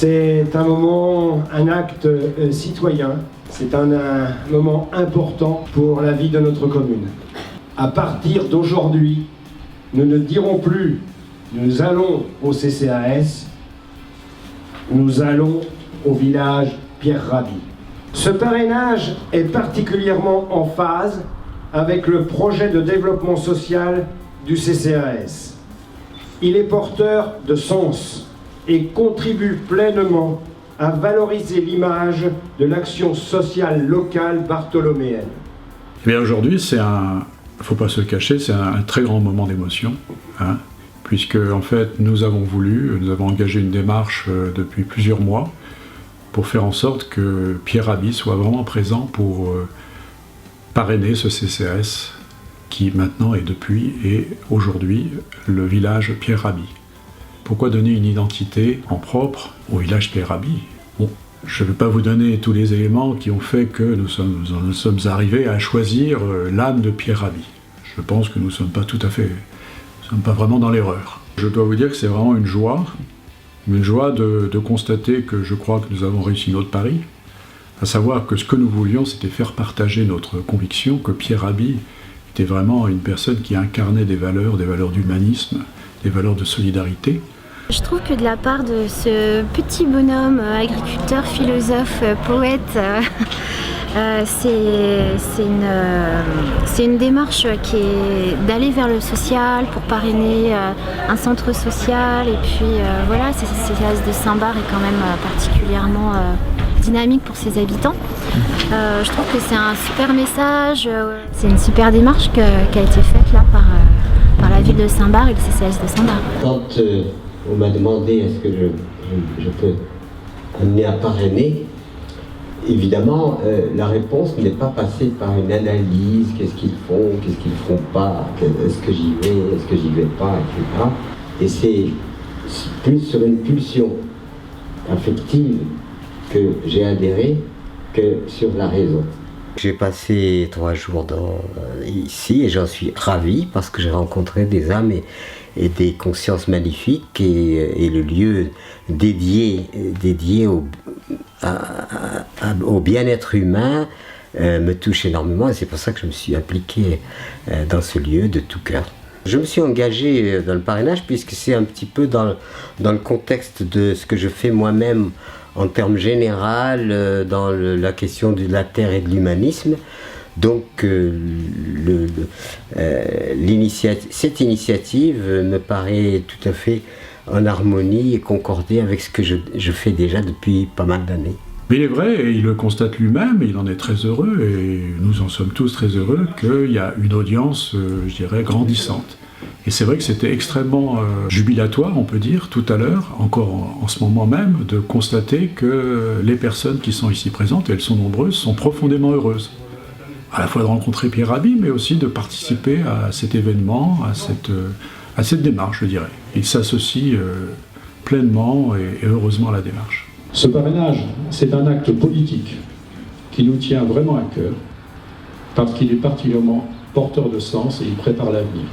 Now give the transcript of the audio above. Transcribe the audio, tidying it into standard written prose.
C'est un moment, un acte citoyen, c'est un moment important pour la vie de notre commune. À partir d'aujourd'hui, nous ne dirons plus « nous allons au CCAS », nous allons au village Pierre Rabhi. Ce parrainage est particulièrement en phase avec le projet de développement social du CCAS. Il est porteur de sens et contribue pleinement à valoriser l'image de l'action sociale locale bartholoméenne. Eh bien aujourd'hui, il ne faut pas se le cacher, c'est un très grand moment d'émotion, puisque en fait nous avons engagé une démarche depuis plusieurs mois pour faire en sorte que Pierre Rabhi soit vraiment présent pour parrainer ce CCAS qui maintenant est depuis et aujourd'hui le village Pierre Rabhi. Pourquoi donner une identité en propre au village Pierre Rabhi? Bon, je ne vais pas vous donner tous les éléments qui ont fait que nous sommes arrivés à choisir l'âme de Pierre Rabhi. Je pense que nous ne sommes pas vraiment dans l'erreur. Je dois vous dire que c'est vraiment une joie de constater que je crois que nous avons réussi notre pari, à savoir que ce que nous voulions, c'était faire partager notre conviction que Pierre Rabhi était vraiment une personne qui incarnait des valeurs d'humanisme, des valeurs de solidarité. Je trouve que de la part de ce petit bonhomme, agriculteur, philosophe, poète, c'est une démarche qui est d'aller vers le social pour parrainer un centre social. Et puis voilà, CCAS de Saint-Barth est quand même particulièrement dynamique pour ses habitants. Je trouve que c'est un super message, c'est une super démarche qui a été faite là par la ville de Saint-Barth et le CCAS de Saint-Barth. Quand on m'a demandé est-ce que je peux amener à parrainer, évidemment, la réponse n'est pas passée par une analyse, qu'est-ce qu'ils font pas, est-ce que j'y vais pas, etc. Et c'est plus sur une pulsion affective que j'ai adhéré que sur la raison. J'ai passé 3 jours ici et j'en suis ravi parce que j'ai rencontré des âmes et des consciences magnifiques et le lieu dédié au bien-être humain me touche énormément et c'est pour ça que je me suis impliqué dans ce lieu de tout cœur. Je me suis engagé dans le parrainage puisque c'est un petit peu dans le contexte de ce que je fais moi-même en termes généraux dans la question de la terre et de l'humanisme. Donc cette initiative me paraît tout à fait en harmonie et concordée avec ce que je fais déjà depuis pas mal d'années. Mais il est vrai, et il le constate lui-même, et il en est très heureux, et nous en sommes tous très heureux, qu'il y a une audience, je dirais, grandissante. Et c'est vrai que c'était extrêmement jubilatoire, on peut dire, tout à l'heure, encore en ce moment même, de constater que les personnes qui sont ici présentes, et elles sont nombreuses, sont profondément heureuses. À la fois de rencontrer Pierre Rabhi, mais aussi de participer à cet événement, à cette démarche, je dirais. Il s'associe pleinement et heureusement à la démarche. Ce parrainage, c'est un acte politique qui nous tient vraiment à cœur, parce qu'il est particulièrement porteur de sens et il prépare l'avenir.